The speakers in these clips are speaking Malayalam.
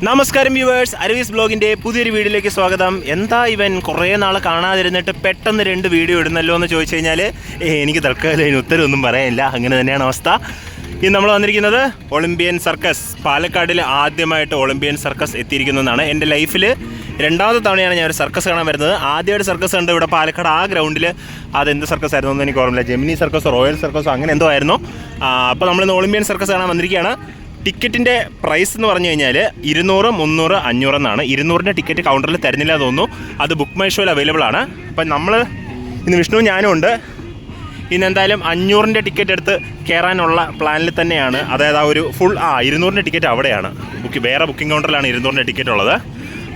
നമസ്കാരം വ്യൂവേഴ്സ്, അരവീസ് ബ്ലോഗിൻ്റെ പുതിയൊരു വീഡിയോയിലേക്ക് സ്വാഗതം. എന്താ ഇവൻ കുറേ നാൾ കാണാതിരുന്നിട്ട് പെട്ടെന്ന് 2 വീഡിയോ ഇടുന്നല്ലോ എന്ന് ചോദിച്ചു കഴിഞ്ഞാൽ എനിക്ക് തൽക്കാലം അതിന് ഉത്തരവൊന്നും പറയാനില്ല. അങ്ങനെ തന്നെയാണ് അവസ്ഥ. ഇന്ന് നമ്മൾ വന്നിരിക്കുന്നത് ഒളിമ്പ്യൻ സർക്കസ്, പാലക്കാടിൽ ആദ്യമായിട്ട് ഒളിമ്പ്യൻ സർക്കസ് എത്തിയിരിക്കുന്നതാണ്. എൻ്റെ ലൈഫിൽ 2ാമത്തെ തവണയാണ് ഞാൻ ഒരു സർക്കസ് കാണാൻ വരുന്നത്. ആദ്യമായിട്ട് സർക്കസ് ഉണ്ട് ഇവിടെ പാലക്കാട്. ആ ഗ്രൗണ്ടിൽ അതെന്ത് സർക്കസ് ആയിരുന്നു എന്ന് എനിക്ക് ഓർമ്മയില്ല. ജെമിനി സർക്കസോ റോയൽ സർക്കസോ അങ്ങനെ എന്തോ ആയിരുന്നു. അപ്പോൾ നമ്മളിന്ന് ഒളിമ്പ്യൻ സർക്കസ് കാണാൻ വന്നിരിക്കുകയാണ്. ടിക്കറ്റിൻ്റെ പ്രൈസ് എന്ന് പറഞ്ഞു കഴിഞ്ഞാൽ 200, 300, 500 എന്നാണ്. 200ൻ്റെ ടിക്കറ്റ് കൗണ്ടറിൽ തരുന്നില്ല തോന്നുന്നു. അത് ബുക്ക് മൈ ഷോയിൽ അവൈലബിൾ ആണ്. അപ്പം നമ്മൾ ഇന്ന് വിഷ്ണു ഞാനും ഉണ്ട്. ഇന്ന് എന്തായാലും 500ൻ്റെ ടിക്കറ്റ് എടുത്ത് കയറാനുള്ള പ്ലാനിൽ തന്നെയാണ്. അതായത് ആ ഒരു ഫുൾ 200ൻ്റെ ടിക്കറ്റ് അവിടെയാണ്. വേറെ ബുക്കിംഗ് കൗണ്ടറിലാണ് 200ൻ്റെ ടിക്കറ്റ് ഉള്ളത്.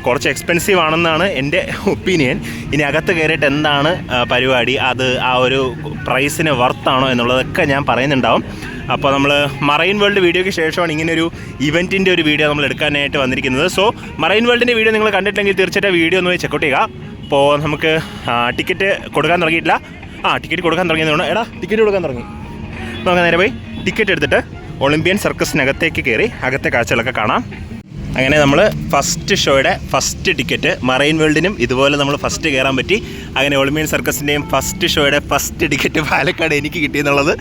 കുറച്ച് എക്സ്പെൻസീവ് ആണെന്നാണ് എൻ്റെ ഒപ്പീനിയൻ. ഇനി അകത്ത് കയറിയിട്ട് എന്താണ് പരിപാടി, അത് ആ ഒരു പ്രൈസിന് വർത്താണോ എന്നുള്ളതൊക്കെ ഞാൻ പറയുന്നുണ്ടാവും. അപ്പോൾ നമ്മൾ മറൈൻ വേൾഡ് വീഡിയോയ്ക്ക് ശേഷമാണ് ഇങ്ങനൊരു ഇവൻറ്റിൻ്റെ ഒരു വീഡിയോ നമ്മൾ എടുക്കാനായിട്ട് വന്നിരിക്കുന്നത്. സോ മറൈൻ വേൾഡിൻ്റെ വീഡിയോ നിങ്ങൾ കണ്ടിട്ടില്ലെങ്കിൽ തീർച്ചയായിട്ടും വീഡിയോ ഒന്ന് ചെക്കൗട്ട് ചെയ്യുക. അപ്പോൾ നമുക്ക് ടിക്കറ്റ് കൊടുക്കാൻ തുടങ്ങിയിട്ടില്ല. ടിക്കറ്റ് കൊടുക്കാൻ തുടങ്ങിയതുകൊണ്ട് ടിക്കറ്റ് കൊടുക്കാൻ തുടങ്ങി. നമുക്ക് നേരെ പോയി ടിക്കറ്റ് എടുത്തിട്ട് ഒളിമ്പ്യൻ സർക്കസിനകത്തേക്ക് കയറി അകത്തെ കാഴ്ചകളൊക്കെ കാണാം. അങ്ങനെ നമ്മൾ ഫസ്റ്റ് ഷോയുടെ ഫസ്റ്റ് ടിക്കറ്റ്, മറൈൻ വേൾഡിനും ഇതുപോലെ നമ്മൾ ഫസ്റ്റ് കയറാൻ പറ്റി. അങ്ങനെ ഒളിമ്പ്യൻ സർക്കസിൻ്റെയും ഫസ്റ്റ് ഷോയുടെ ഫസ്റ്റ് ടിക്കറ്റ് പാലക്കാട് എനിക്ക് കിട്ടിയെന്നുള്ളത്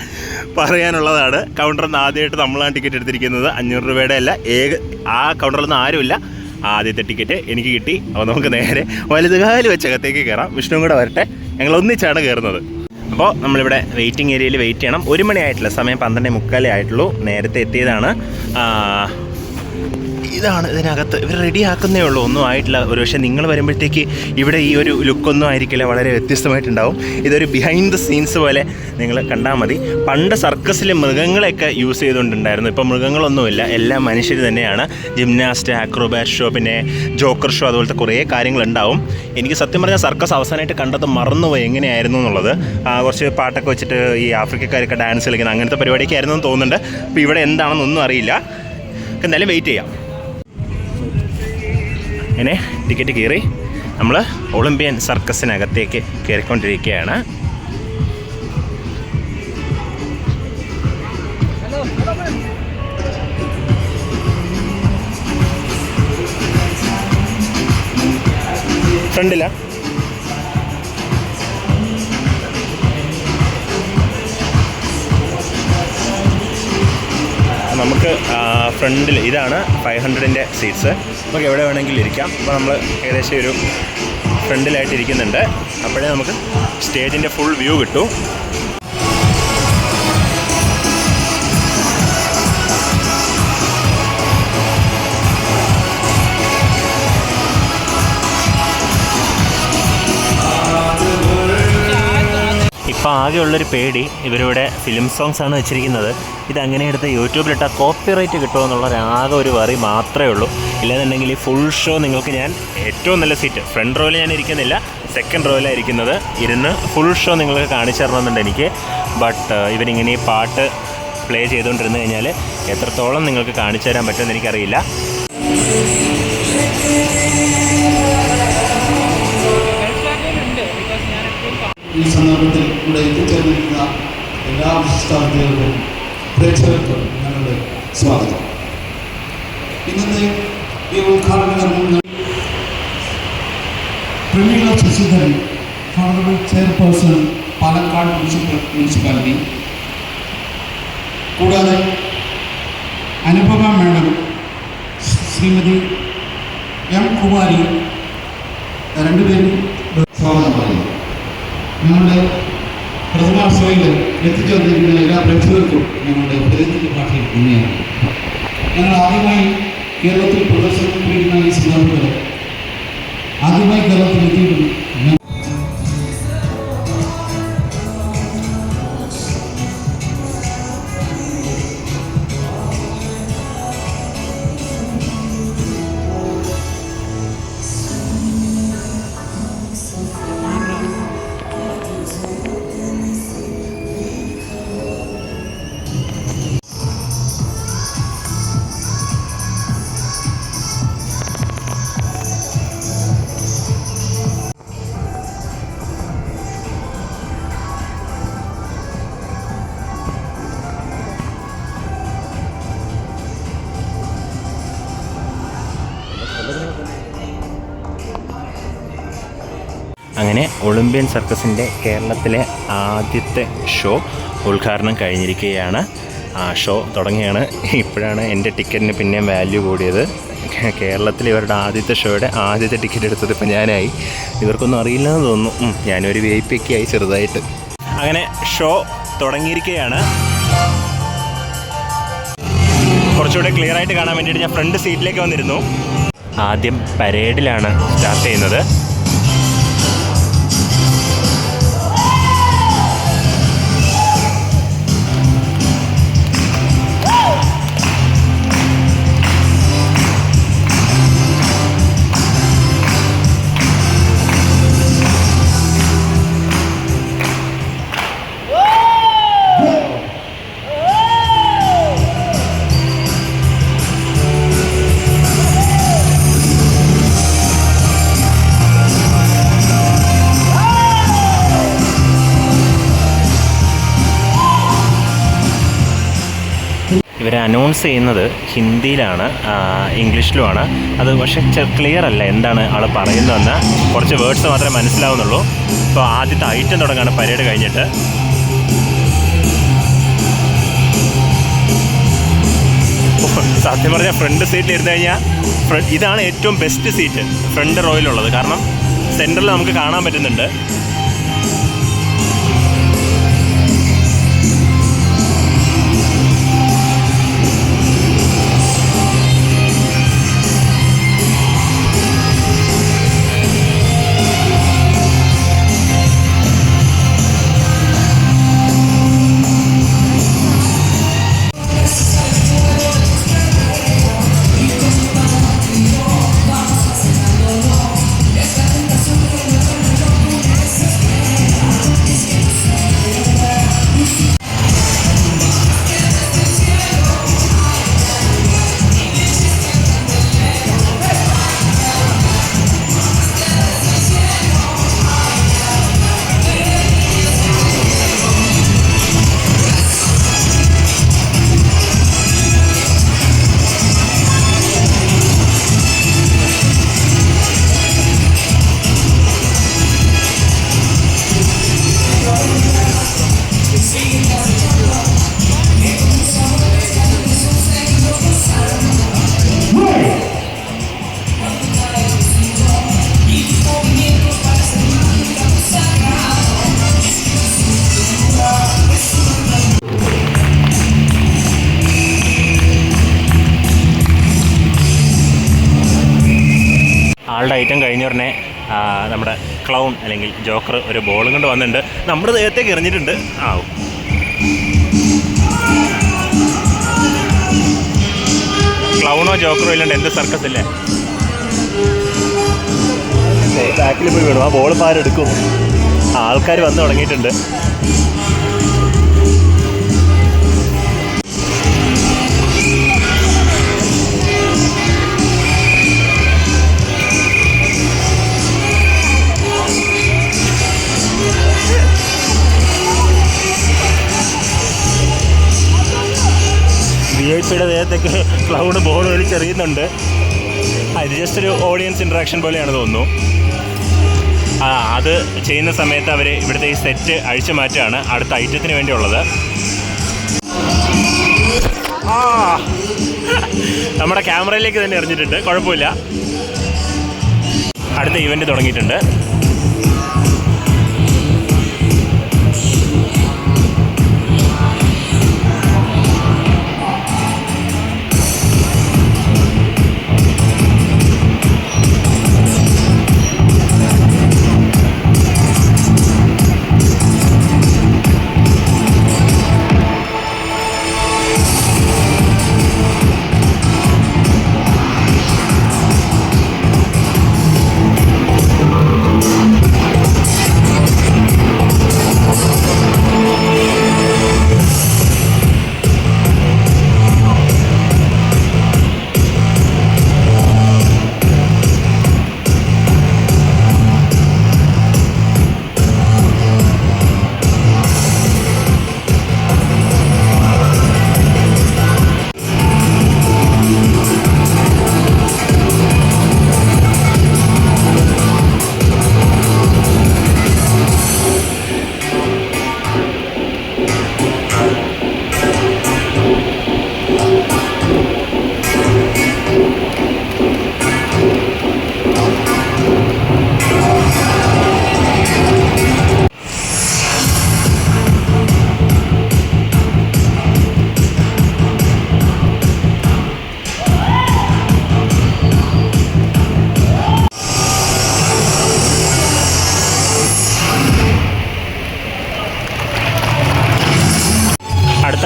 പറയാനുള്ളതാണ്. കൗണ്ടറിൽ നിന്ന് ആദ്യമായിട്ട് നമ്മളാണ് ടിക്കറ്റ് എടുത്തിരിക്കുന്നത്. 500 രൂപയുടെ അല്ല, ആ കൗണ്ടറിൽ നിന്ന് ആരുമില്ല. ആദ്യത്തെ ടിക്കറ്റ് എനിക്ക് കിട്ടി. അപ്പോൾ നമുക്ക് നേരെ വലുതുകാല് വെച്ച് അകത്തേക്ക് കയറാം. വിഷ്ണു കൂടെ വരട്ടെ. ഞങ്ങൾ ഒന്നിച്ചാണ് കയറുന്നത്. അപ്പോൾ നമ്മളിവിടെ വെയിറ്റിംഗ് ഏരിയയിൽ വെയിറ്റ് ചെയ്യണം. 1 മണി ആയിട്ടില്ല, സമയം 12:45 ആയിട്ടുള്ളൂ. നേരത്തെ എത്തിയതാണ്. ഇതാണ് ഇതിനകത്ത്. ഇവർ റെഡി ആക്കുന്നേ ഉള്ളൂ, ഒന്നും ആയിട്ടില്ല. ഒരു പക്ഷേ നിങ്ങൾ വരുമ്പോഴത്തേക്ക് ഇവിടെ ഈ ഒരു ലുക്കൊന്നും ആയിരിക്കില്ല, വളരെ വ്യത്യസ്തമായിട്ടുണ്ടാവും. ഇതൊരു ബിഹൈൻഡ് ദ സീൻസ് പോലെ നിങ്ങൾ കണ്ടാൽ മതി. പണ്ട് സർക്കസിൽ മൃഗങ്ങളെയൊക്കെ യൂസ് ചെയ്തുകൊണ്ടുണ്ടായിരുന്നു. ഇപ്പോൾ മൃഗങ്ങളൊന്നുമില്ല, എല്ലാം മനുഷ്യർ തന്നെയാണ്. ജിംനാസ്റ്റ്, ആക്രോബാറ്റ് ഷോ, പിന്നെ ജോക്കർ ഷോ, അതുപോലത്തെ കുറേ കാര്യങ്ങളുണ്ടാവും. എനിക്ക് സത്യം പറഞ്ഞാൽ സർക്കസ് അവസാനമായിട്ട് കണ്ടത് മറന്നുപോയി എങ്ങനെയായിരുന്നു എന്നുള്ളത്. കുറച്ച് പാട്ടൊക്കെ വെച്ചിട്ട് ഈ ആഫ്രിക്കക്കാരൊക്കെ ഡാൻസ് കളിക്കുന്ന അങ്ങനത്തെ പരിപാടിയൊക്കെ ആയിരുന്നു എന്ന് തോന്നുന്നുണ്ട്. അപ്പോൾ ഇവിടെ എന്താണെന്നൊന്നും അറിയില്ല. എന്തായാലും വെയിറ്റ് ചെയ്യാം. അങ്ങനെ ടിക്കറ്റ് കയറി നമ്മൾ ഒളിമ്പ്യൻ സർക്കസിനകത്തേക്ക് കയറിക്കൊണ്ടിരിക്കുകയാണ്. ഫ്രണ്ടില്ല നമുക്ക് ഫ്രണ്ടിൽ ഇതാണ് 500ൻ്റെ സീറ്റ്സ്. നമുക്ക് എവിടെ വേണമെങ്കിലും ഇരിക്കാം. അപ്പോൾ നമ്മൾ ഏകദേശം ഒരു ഫ്രണ്ടിലായിട്ട് ഇരിക്കുന്നുണ്ട്. അപ്പോഴേ നമുക്ക് സ്റ്റേജിൻ്റെ ഫുൾ വ്യൂ കിട്ടും. ഇപ്പോൾ ആകെയുള്ളൊരു പേടി, ഇവരിവിടെ ഫിലിം സോങ്സാണ് വെച്ചിരിക്കുന്നത്. ഇതങ്ങനെ എടുത്ത് യൂട്യൂബിലിട്ടാൽ കോപ്പിറൈറ്റ് കിട്ടുമോ എന്നുള്ള ആകെ ഒരു വറി മാത്രമേ ഉള്ളൂ. ഇല്ലെന്നുണ്ടെങ്കിൽ ഈ ഫുൾ ഷോ നിങ്ങൾക്ക് ഞാൻ ഏറ്റവും നല്ല സീറ്റ് ഫ്രണ്ട് റോയിൽ ഞാൻ ഇരിക്കുന്നില്ല, സെക്കൻഡ് റോയിലാണ് ഇരിക്കുന്നത്. ഇരുന്ന് ഫുൾ ഷോ നിങ്ങൾക്ക് കാണിച്ചു തരണമെന്നുണ്ട് എനിക്ക്. ബട്ട് ഇവരിങ്ങനെ ഈ പാട്ട് പ്ലേ ചെയ്തുകൊണ്ടിരുന്നു കഴിഞ്ഞാൽ എത്രത്തോളം നിങ്ങൾക്ക് കാണിച്ചു തരാൻ പറ്റുമെന്ന് എനിക്കറിയില്ല. ഈ സന്ദർഭത്തിൽ ഇവിടെ എത്തിച്ചേർന്നിരിക്കുന്ന എല്ലാ വിശിഷ്ടാതിഥികൾക്കും പ്രേക്ഷകർക്കും ഞങ്ങളുടെ സ്വാഗതം. ഇന്നത്തെ ഈ ഉദ്ഘാടനം Prameela Sasidharan, honourable chairperson Palakkad municipality, കൂടാതെ അനുപമ മാഡം, ശ്രീമതി എം കുമാരി, 2 പേരും സ്വാഗതം പറയുന്നു. ഞങ്ങളുടെ പ്രഥമ ഷോയിൽ എത്തിച്ചേർന്നിരിക്കുന്ന എല്ലാ പ്രേക്ഷകർക്കും ഞങ്ങളുടെ പ്രതിനിധി ഭാഷയിൽ നന്ദിയാണ്. ഞങ്ങൾ ആദ്യമായി കേരളത്തിൽ പ്രദർശനത്തിലിരിക്കുന്ന ഈ സന്ദർഭത്തിൽ ആദ്യമായി കേരളത്തിൽ എത്തിയിട്ടുണ്ട്. അങ്ങനെ ഒളിമ്പ്യൻ സർക്കസിൻ്റെ കേരളത്തിലെ ആദ്യത്തെ ഷോ ഉദ്ഘാടനം കഴിഞ്ഞിരിക്കുകയാണ്. ആ ഷോ തുടങ്ങിയാണ്. ഇപ്പോഴാണ് എൻ്റെ ടിക്കറ്റിന് പിന്നെയും വാല്യൂ കൂടിയത്. കേരളത്തിൽ ഇവരുടെ ആദ്യത്തെ ഷോയുടെ ആദ്യത്തെ ടിക്കറ്റ് എടുത്തത് ഇപ്പോൾ ഞാനായി. ഇവർക്കൊന്നും അറിയില്ലെന്ന് തോന്നുന്നു. ഞാനൊരു VIP ഒക്കെ ആയി ചെറുതായിട്ട്. അങ്ങനെ ഷോ തുടങ്ങിയിരിക്കുകയാണ്. കുറച്ചുകൂടെ ക്ലിയർ ആയിട്ട് കാണാൻ വേണ്ടിയിട്ട് ഞാൻ ഫ്രണ്ട് സീറ്റിലേക്ക് വന്നിരുന്നു. ആദ്യം പരേഡിലാണ് സ്റ്റാർട്ട് ചെയ്യുന്നത്. ഇവരെ അനൗൺസ് ചെയ്യുന്നത് ഹിന്ദിയിലാണ്, ഇംഗ്ലീഷിലുമാണ്. അത് പക്ഷേ ക്ലിയർ അല്ല എന്താണ് ആൾ പറയുന്നതെന്ന്. കുറച്ച് വേർഡ്സ് മാത്രമേ മനസ്സിലാവുന്നുള്ളൂ. ഇപ്പോൾ ആദ്യത്തെ ഐറ്റം തുടങ്ങുകയാണ് പരേഡ് കഴിഞ്ഞിട്ട്. സത്യം പറഞ്ഞാൽ ഫ്രണ്ട് സീറ്റിൽ ഇരുന്ന് കഴിഞ്ഞാൽ ഇതാണ് ഏറ്റവും ബെസ്റ്റ് സീറ്റ് ഫ്രണ്ട് റോയിലുള്ളത്. കാരണം സെൻറ്ററിൽ നമുക്ക് കാണാൻ പറ്റുന്നുണ്ട്. ആളുടെ ഐറ്റം കഴിഞ്ഞ ഉടനെ നമ്മുടെ ക്ലൗൺ അല്ലെങ്കിൽ ജോക്കർ ഒരു ബോളും കൊണ്ട് വന്നിട്ടുണ്ട്. നമ്മുടെ ദേഹത്തേക്ക് എറിഞ്ഞിട്ടുണ്ട്. ക്ലൗണോ ജോക്കറോ ഇല്ലാണ്ട് എന്ത് സർക്കസ് ഇല്ലേ. ബാക്കിൽ പോയി വീണു. ആ ബോൾ പാരെടുക്കും. ആൾക്കാർ വന്ന് തുടങ്ങിയിട്ടുണ്ട്. VIP-യുടെ ദേഹത്തേക്ക് ക്ലൗഡ് ബോൾ വലിച്ചെറിയുന്നുണ്ട്. ഇത് ജസ്റ്റ് ഒരു ഓഡിയൻസ് ഇൻട്രാക്ഷൻ പോലെയാണ് തോന്നുന്നു. അത് ചെയ്യുന്ന സമയത്ത് അവർ ഇവിടുത്തെ ഈ സെറ്റ് അഴിച്ചു മാറ്റുകയാണ് അടുത്ത ഐറ്റത്തിന് വേണ്ടിയുള്ളത്. നമ്മുടെ ക്യാമറയിലേക്ക് തന്നെ എറിഞ്ഞിട്ടുണ്ട്. കുഴപ്പമില്ല. അടുത്ത ഇവൻ്റ് തുടങ്ങിയിട്ടുണ്ട്.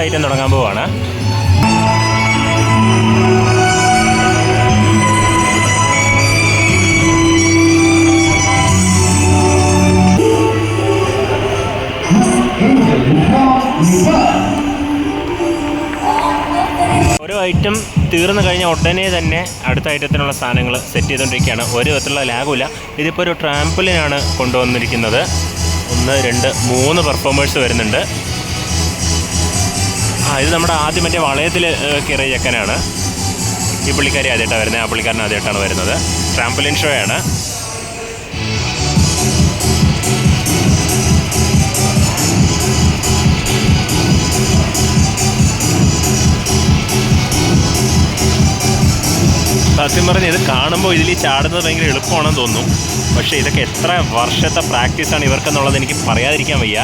ഐറ്റം തുടങ്ങാൻ പോവാണ്. ഓരോ ഐറ്റം തീർന്നു കഴിഞ്ഞാൽ ഉടനെ തന്നെ അടുത്ത ഐറ്റത്തിനുള്ള സാധനങ്ങൾ സെറ്റ് ചെയ്തുകൊണ്ടിരിക്കുകയാണ്. ഒരു വിധത്തിലുള്ള ലാഗുമില്ല. ഇതിപ്പോൾ ഒരു ട്രാംപോലിനാണ് കൊണ്ടുവന്നിരിക്കുന്നത്. 1, 2, 3 പെർഫോമേഴ്സ് വരുന്നുണ്ട്. ഇത് നമ്മുടെ ആദ്യം മറ്റേ വളയത്തിൽ കയറിയ ചെക്കനാണ്. ഈ പുള്ളിക്കാരി ആദ്യമായിട്ടാണ് വരുന്നത്. ആ പുള്ളിക്കാരൻ ആദ്യമായിട്ടാണ് വരുന്നത്. ട്രാംപോലിൻ ഷോ ആണ്. സത്യം പറഞ്ഞ് ഇത് കാണുമ്പോൾ ഇതിൽ ചാടുന്നത് ഭയങ്കര എളുപ്പമാണെന്ന് തോന്നും. പക്ഷേ ഇതൊക്കെ എത്ര വർഷത്തെ പ്രാക്ടീസാണ് ഇവർക്കെന്നുള്ളത് എനിക്ക് പറയാതിരിക്കാൻ വയ്യ.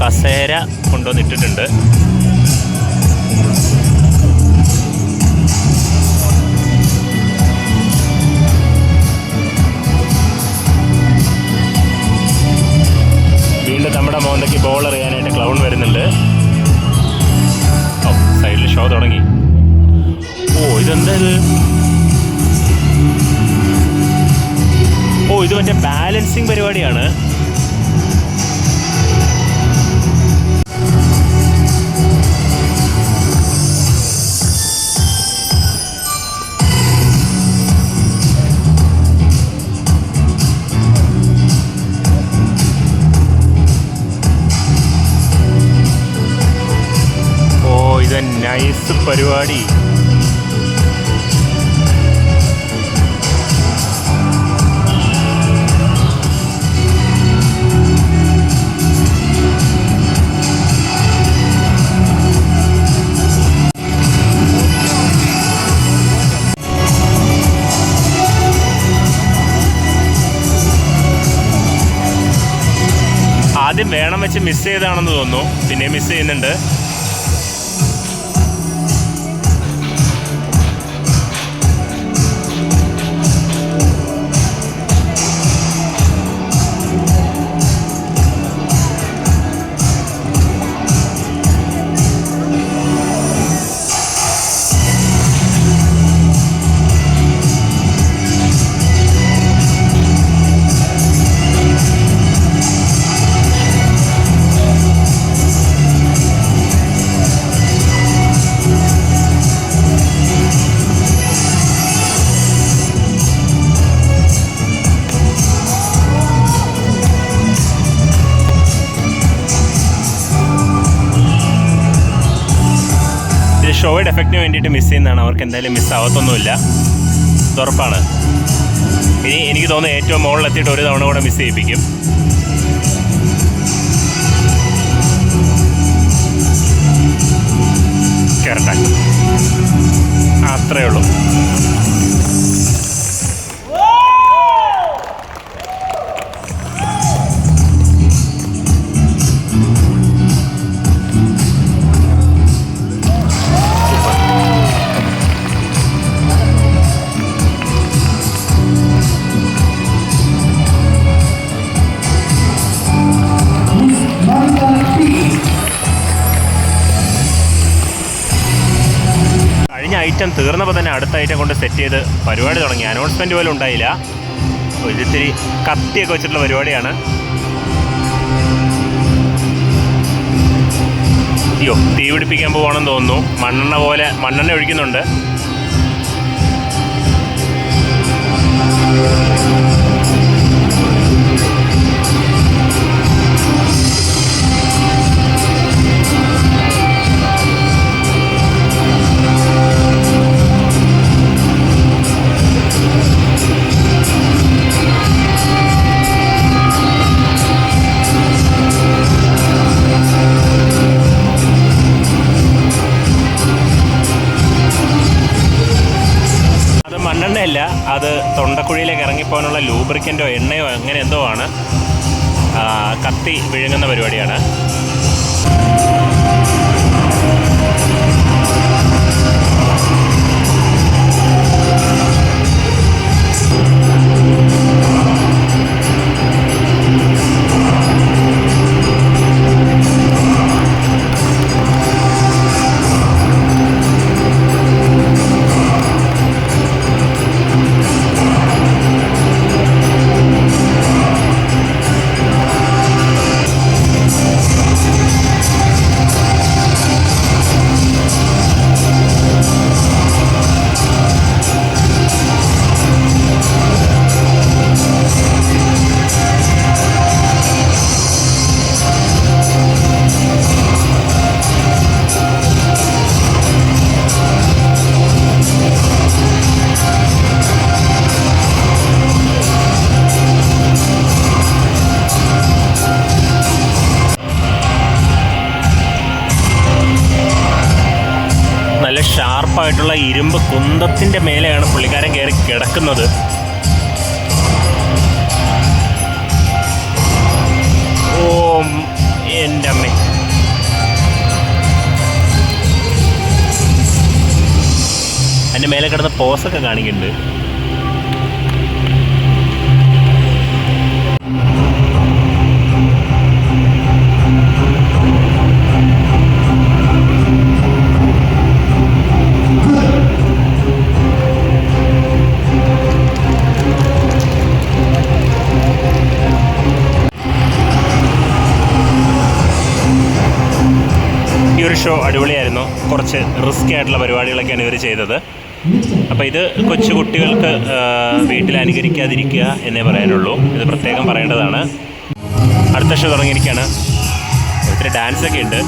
കസേര കൊണ്ടുവന്നിട്ടിട്ടുണ്ട്. വീണ്ടും നമ്മുടെ മോന്തയ്ക്ക് ബോൾ എറിയാനായിട്ട് ക്ലൗൺ വരുന്നുണ്ട്. സൈഡിൽ ഷോ തുടങ്ങി. ഇതെന്താ ഇത്? ഇത് മറ്റേ ബാലൻസിങ് പരിപാടിയാണ്. ഇത് നൈസ് പരിപാടി. ആദ്യം വേണം വെച്ച് മിസ് ചെയ്താണെന്ന് തോന്നുന്നു. പിന്നെ മിസ് ചെയ്യുന്നുണ്ട്. ഷോയുടെ എഫക്റ്റിന് വേണ്ടിയിട്ട് മിസ് ചെയ്യുന്നതാണ്. അവർക്ക് എന്തായാലും മിസ്സാവത്തൊന്നുമില്ല, ഉറപ്പാണ്. ഇനി എനിക്ക് തോന്നുന്നു ഏറ്റവും മുകളിലെത്തിയിട്ട് ഒരു തവണ കൂടെ മിസ് ചെയ്യിപ്പിക്കും. കയറട്ടെ, അത്രയേ ഉള്ളൂ. ഐറ്റം തീർന്നപ്പോൾ തന്നെ അടുത്ത ഐറ്റം കൊണ്ട് സെറ്റ് ചെയ്ത് പരിപാടി തുടങ്ങി. അനൗൺസ്മെൻറ്റ് പോലും ഉണ്ടായില്ല. ഒരിത്തിരി കത്തിയൊക്കെ വെച്ചിട്ടുള്ള പരിപാടിയാണ്. അയ്യോ, തീ പിടിപ്പിക്കാൻ പോകണമെന്ന് തോന്നുന്നു. മണ്ണെണ്ണ ഒഴിക്കുന്നുണ്ട്. മണ്ണെണ്ണയല്ല, അത് തൊണ്ടക്കുഴിയിലേക്ക് ഇറങ്ങിപ്പോകാനുള്ള ലൂബ്രിക്കൻ്റോ എണ്ണയോ അങ്ങനെ എന്തോ ആണ്. കത്തി വിഴുങ്ങുന്ന പരിപാടിയാണ്. നല്ല ഷാർപ്പായിട്ടുള്ള ഇരുമ്പ് കുന്തത്തിൻ്റെ മേലെയാണ് പുള്ളിക്കാരൻ കയറി കിടക്കുന്നത്. ഓ എൻ്റെ അമ്മേ, അതിൻ്റെ മേലെ കിടന്ന പോസൊക്കെ കാണിക്കുന്നുണ്ട്. ഈ ഒരു ഷോ അടിപൊളിയായിരുന്നു. കുറച്ച് റിസ്കി ആയിട്ടുള്ള പരിപാടികളൊക്കെയാണ് ഇവർ ചെയ്തത്. അപ്പോൾ ഇത് കൊച്ചു കുട്ടികൾക്ക് വീട്ടിൽ അനുകരിക്കാതിരിക്കുക എന്നേ പറയാനുള്ളൂ. ഇത് പ്രത്യേകം പറയേണ്ടതാണ്. അടുത്ത ഷോ തുടങ്ങിയിരിക്കുകയാണ്. ഒത്തിരി ഡാൻസൊക്കെ ഉണ്ട്.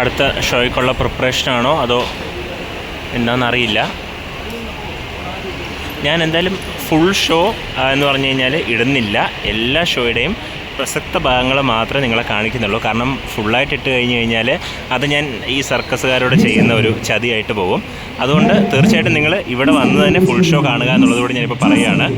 അടുത്ത ഷോയ്ക്കുള്ള പ്രിപ്പറേഷനാണോ അതോ എന്താണെന്നറിയില്ല. ഞാൻ എന്തായാലും ഫുൾ ഷോ എന്ന് പറഞ്ഞു കഴിഞ്ഞാൽ ഇടുന്നില്ല. എല്ലാ ഷോയുടെയും പ്രസക്ത ഭാഗങ്ങൾ മാത്രമേ നിങ്ങളെ കാണിക്കുന്നുള്ളൂ. കാരണം ഫുള്ളായിട്ട് ഇട്ട് കഴിഞ്ഞ് കഴിഞ്ഞാൽ അത് ഞാൻ ഈ സർക്കസുകാരോട് ചെയ്യുന്ന ഒരു ചതിയായിട്ട് പോകും. അതുകൊണ്ട് തീർച്ചയായിട്ടും നിങ്ങൾ ഇവിടെ വന്ന് തന്നെ ഫുൾ ഷോ കാണുക എന്നുള്ളതുകൂടി ഞാനിപ്പോൾ പറയുകയാണ്.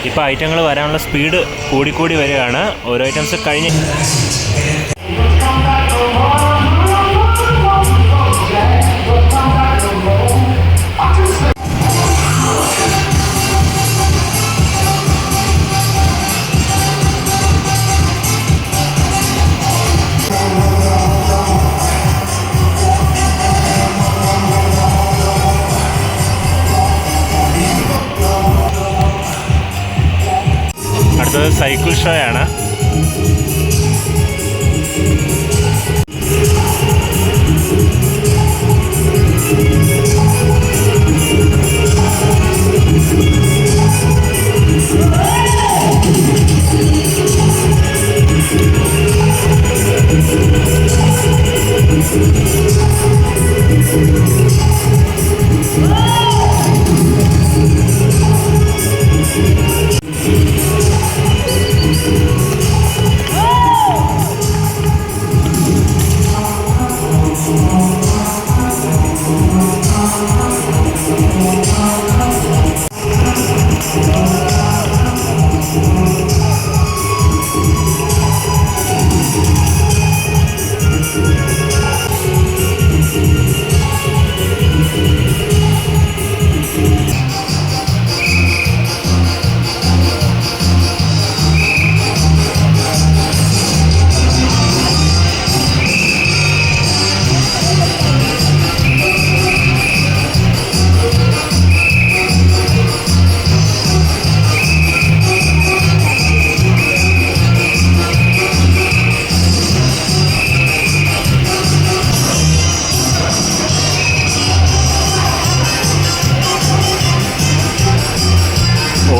ഇപ്പോൾ ഐറ്റങ്ങൾ വരാനുള്ള സ്പീഡ് കൂടിക്കൂടി വരികയാണ്. ഓരോ ഐറ്റംസ് കഴിഞ്ഞ് അടുത്തത് സൈക്കിൾ ഷോ ആണ്.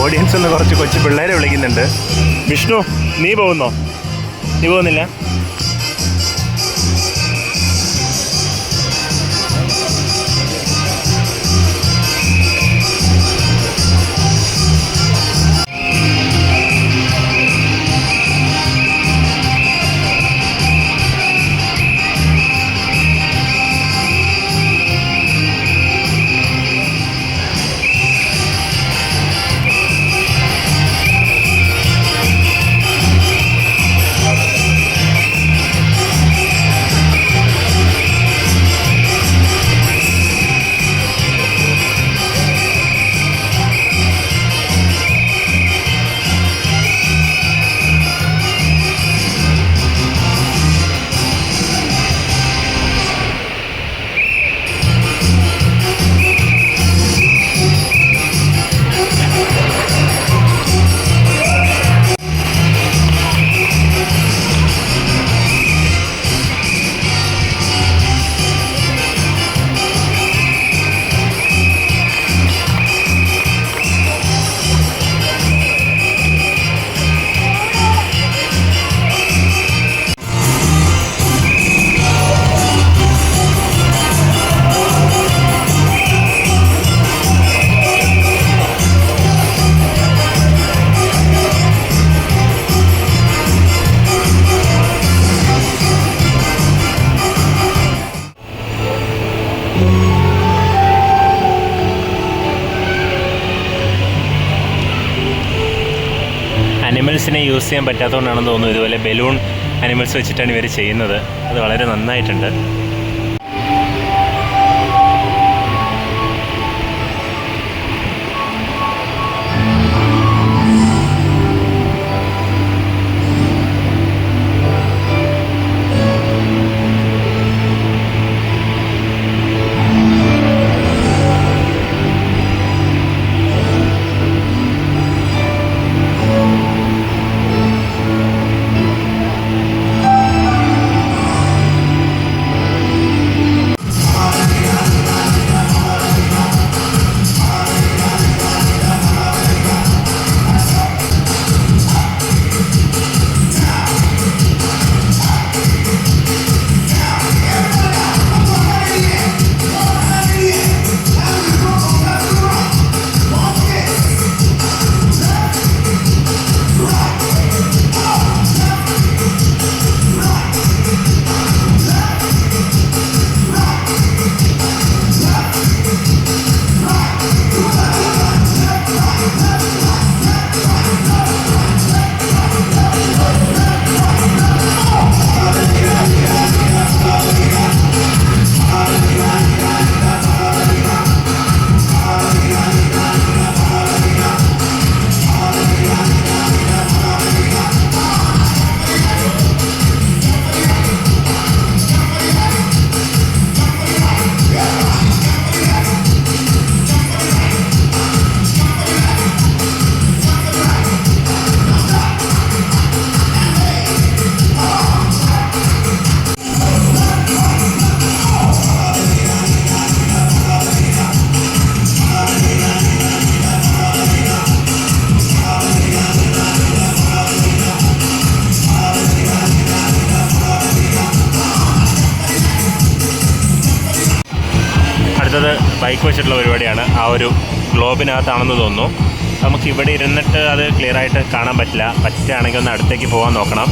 ഓഡിയൻസ് ഒന്ന് കുറച്ച് കൊച്ചു പിള്ളേരെ വിളിക്കുന്നുണ്ട്. വിഷ്ണു, നീ പോകുന്നോ? നീ പോകുന്നില്ല? തന്നെ യൂസ് ചെയ്യാൻ പറ്റാത്തതുകൊണ്ടാണെന്ന് തോന്നുന്നു ഇതുപോലെ ബലൂൺ അനിമൽസ് വെച്ചിട്ടാണ് ഇവർ ചെയ്യുന്നത്. അത് വളരെ നന്നായിട്ടുണ്ട്. അടുത്തത് ബൈക്ക് വെച്ചിട്ടുള്ള പരിപാടിയാണ്. ആ ഒരു ഗ്ലോബിനകത്താണെന്ന് തോന്നുന്നു. നമുക്ക് ഇവിടെ ഇരുന്നിട്ട് അത് ക്ലിയർ ആയിട്ട് കാണാൻ പറ്റില്ല. പറ്റുകയാണെങ്കിൽ ഒന്ന് അടുത്തേക്ക് പോകാൻ നോക്കണം.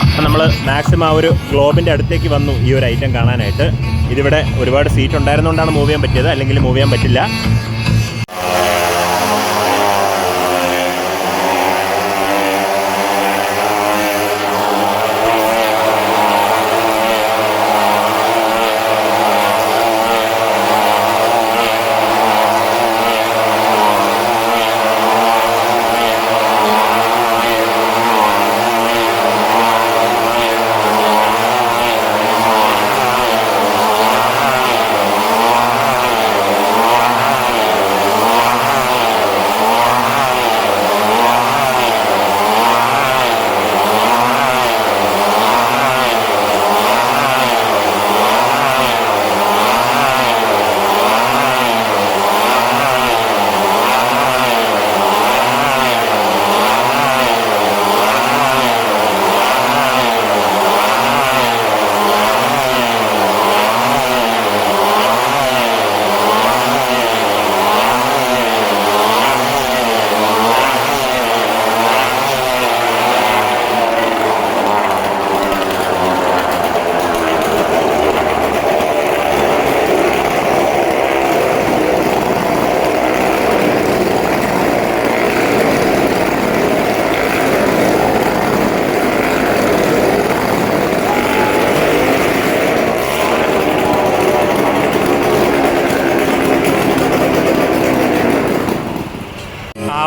അപ്പം നമ്മൾ മാക്സിമം ആ ഒരു ഗ്ലോബിൻ്റെ അടുത്തേക്ക് വന്നു ഈ ഒരു ഐറ്റം കാണാനായിട്ട്. ഇതിവിടെ ഒരുപാട് സീറ്റ് ഉണ്ടായിരുന്നുകൊണ്ടാണ് മൂവ് ചെയ്യാൻ പറ്റിയത്, അല്ലെങ്കിൽ മൂവ് ചെയ്യാൻ പറ്റില്ല.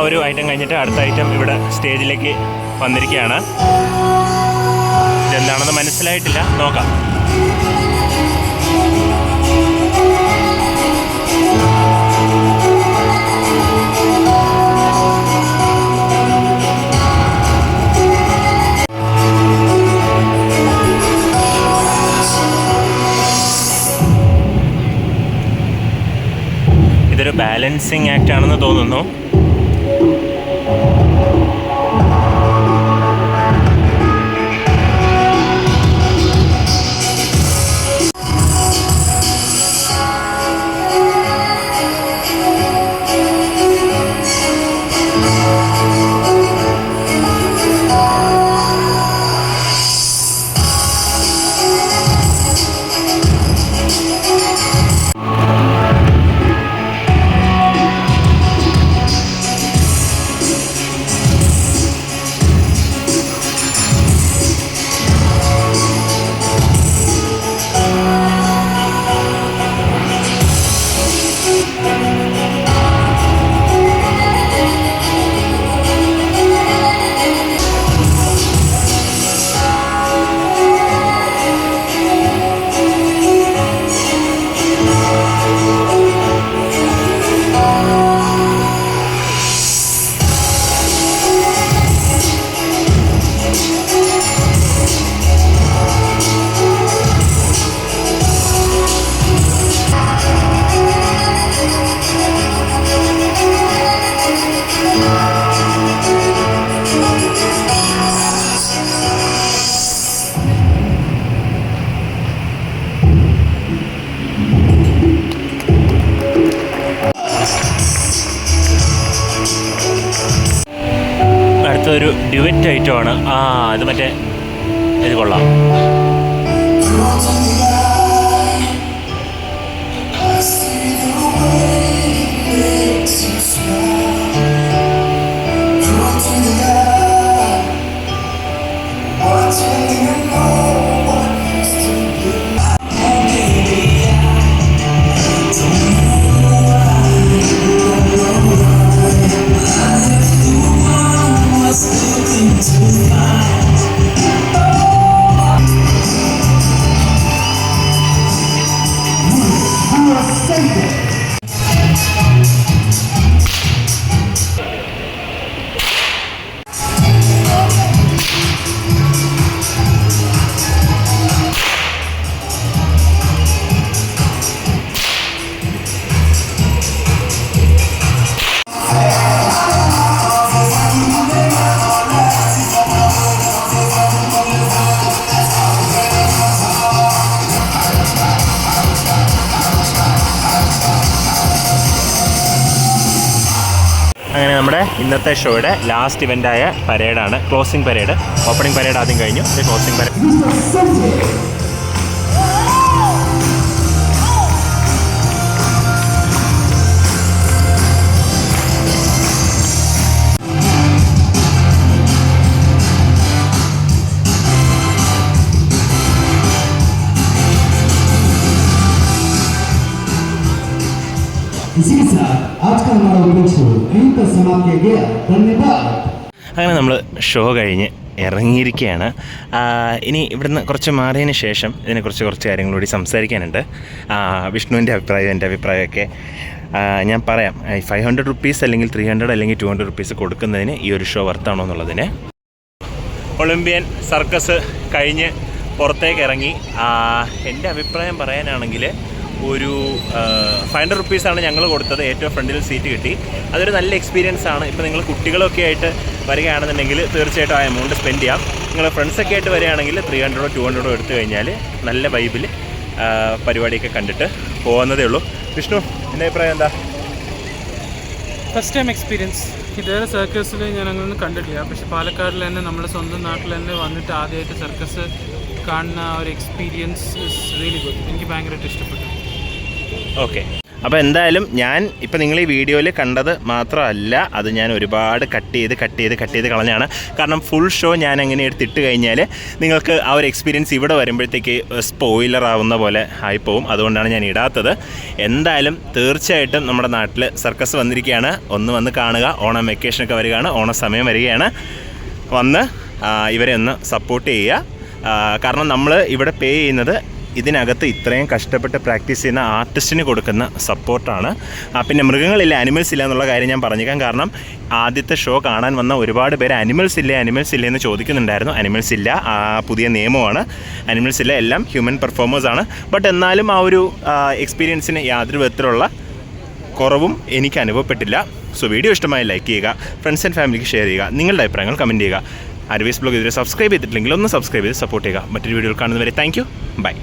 ഒരു ഐറ്റം കഴിഞ്ഞിട്ട് അടുത്ത ഐറ്റം ഇവിടെ സ്റ്റേജിലേക്ക് വന്നിരിക്കുകയാണ്. ഇതെന്താണെന്ന് മനസ്സിലായിട്ടില്ല, നോക്കാം. ഇതൊരു ബാലൻസിങ് ആക്ട് ആണെന്ന് തോന്നുന്നു. ഇഷ്ടമാണ്. ഇത് മറ്റേ ഇത് കൊള്ളാം. അങ്ങനെ നമ്മുടെ ഇന്നത്തെ ഷോയുടെ ലാസ്റ്റ് ഇവൻ്റായ പരേഡാണ്. Closing parade. ഓപ്പണിംഗ് പരേഡ് ആദ്യം കഴിഞ്ഞു. ഇത് ക്ലോസിംഗ് പരേഡ്. इसी के साथ आज का हमारा ओपनिंग शो यहीं पर समाप्त किया गया. धन्यवाद. അങ്ങനെ നമ്മൾ ഷോ കഴിഞ്ഞ് ഇറങ്ങിയിരിക്കുകയാണ്. ഇനി ഇവിടുന്ന് കുറച്ച് മാറിയതിന് ശേഷം ഇതിനെക്കുറിച്ച് കുറച്ച് കാര്യങ്ങളൂടി സംസാരിക്കാനുണ്ട്. വിഷ്ണുവിൻ്റെ അഭിപ്രായം, എൻ്റെ അഭിപ്രായമൊക്കെ ഞാൻ പറയാം. 500 റുപ്പീസ് അല്ലെങ്കിൽ 300 അല്ലെങ്കിൽ 200 റുപ്പീസ് കൊടുക്കുന്നതിന് ഈ ഒരു ഷോ വർത്താണോ എന്നുള്ളതിന്. ഒളിമ്പ്യൻ സർക്കസ് കഴിഞ്ഞ് പുറത്തേക്ക് ഇറങ്ങി. എൻ്റെ അഭിപ്രായം പറയാനാണെങ്കിൽ ഒരു 500 റുപ്പീസാണ് ഞങ്ങൾ കൊടുത്തത്. ഏറ്റവും ഫ്രണ്ടിൽ സീറ്റ് കിട്ടി. അതൊരു നല്ല എക്സ്പീരിയൻസ് ആണ്. ഇപ്പോൾ നിങ്ങൾ കുട്ടികളൊക്കെ ആയിട്ട് വരികയാണെന്നുണ്ടെങ്കിൽ തീർച്ചയായിട്ടും ആ എമൗണ്ട് സ്പെൻഡ് ചെയ്യാം. നിങ്ങൾ ഫ്രണ്ട്സൊക്കെ ആയിട്ട് വരികയാണെങ്കിൽ 300 200 എടുത്തു കഴിഞ്ഞാൽ നല്ല വൈബിൽ പരിപാടിയൊക്കെ കണ്ടിട്ട് പോകുന്നതേ ഉള്ളൂ. വിഷ്ണു, എൻ്റെ അഭിപ്രായം എന്താ? First time experience. ഇതേറെ സർക്കസിൽ ഞാൻ അങ്ങനെയൊന്നും കണ്ടിട്ടില്ല. പക്ഷെ പാലക്കാടിൽ തന്നെ നമ്മുടെ സ്വന്തം നാട്ടിൽ തന്നെ വന്നിട്ട് ആദ്യമായിട്ട് സർക്കസ് കാണുന്ന ഒരു എക്സ്പീരിയൻസ് ഇസ് റിയലി ഗുഡ്. എനിക്ക് ഭയങ്കരമായിട്ട് ഇഷ്ടപ്പെട്ടു. ഓക്കെ, അപ്പോൾ എന്തായാലും ഞാൻ ഇപ്പോൾ നിങ്ങൾ ഈ വീഡിയോയിൽ കണ്ടത് മാത്രമല്ല, അത് ഞാൻ ഒരുപാട് കട്ട് ചെയ്ത് കളഞ്ഞാണ്. കാരണം ഫുൾ ഷോ ഞാൻ അങ്ങനെ എടുത്തിട്ട് കഴിഞ്ഞാൽ നിങ്ങൾക്ക് ആ ഒരു എക്സ്പീരിയൻസ് ഇവിടെ വരുമ്പോഴത്തേക്ക് സ്പോയിലർ ആവുന്ന പോലെ ആയിപ്പോവും. അതുകൊണ്ടാണ് ഞാൻ ഇടാത്തത്. എന്തായാലും തീർച്ചയായിട്ടും നമ്മുടെ നാട്ടിൽ സർക്കസ് വന്നിരിക്കുകയാണ്. ഒന്ന് വന്ന് കാണുക. ഓണം വെക്കേഷനൊക്കെ വരികയാണ്. ഓണ സമയം വരികയാണ്. വന്ന് ഇവരെ ഒന്ന് സപ്പോർട്ട് ചെയ്യുക. കാരണം നമ്മൾ ഇവിടെ പേ ചെയ്യുന്നത് ഇതിനകത്ത് ഇത്രയും കഷ്ടപ്പെട്ട് പ്രാക്ടീസ് ചെയ്യുന്ന ആർട്ടിസ്റ്റിന് കൊടുക്കുന്ന സപ്പോർട്ടാണ്. പിന്നെ മൃഗങ്ങളില്ല, അനിമൽസ് ഇല്ല എന്നുള്ള കാര്യം ഞാൻ പറഞ്ഞേക്കാം. കാരണം ആദ്യത്തെ ഷോ കാണാൻ വന്ന ഒരുപാട് പേര് അനിമൽസ് ഇല്ലേ എന്ന് ചോദിക്കുന്നുണ്ടായിരുന്നു. അനിമൽസ് ഇല്ല, പുതിയ നിയമമാണ്. അനിമൽസ് ഇല്ല, എല്ലാം ഹ്യൂമൻ പെർഫോമേഴ്സാണ്. ബട്ട് എന്നാലും ആ ഒരു എക്സ്പീരിയൻസിന് യാതൊരു വിധത്തിലുള്ള കുറവും എനിക്ക് അനുഭവപ്പെട്ടില്ല. സോ വീഡിയോ ഇഷ്ടമായി ലൈക്ക് ചെയ്യുക, ഫ്രണ്ട്സ് ആൻഡ് ഫാമിലിക്ക് ഷെയർ ചെയ്യുക, നിങ്ങളുടെ അഭിപ്രായങ്ങൾ കമൻറ്റ് ചെയ്യുക. അരവീസ് ബ്ലോഗ് ഇതുവരെ സബ്സ്ക്രൈബ് ചെയ്തിട്ടില്ലെങ്കിൽ ഒന്ന് സബ്സ്ക്രൈബ് ചെയ്ത് സപ്പോർട്ട് ചെയ്യുക. മറ്റൊരു വീഡിയോയിൽ കാണുന്നവരെ താങ്ക് യു, ബൈ.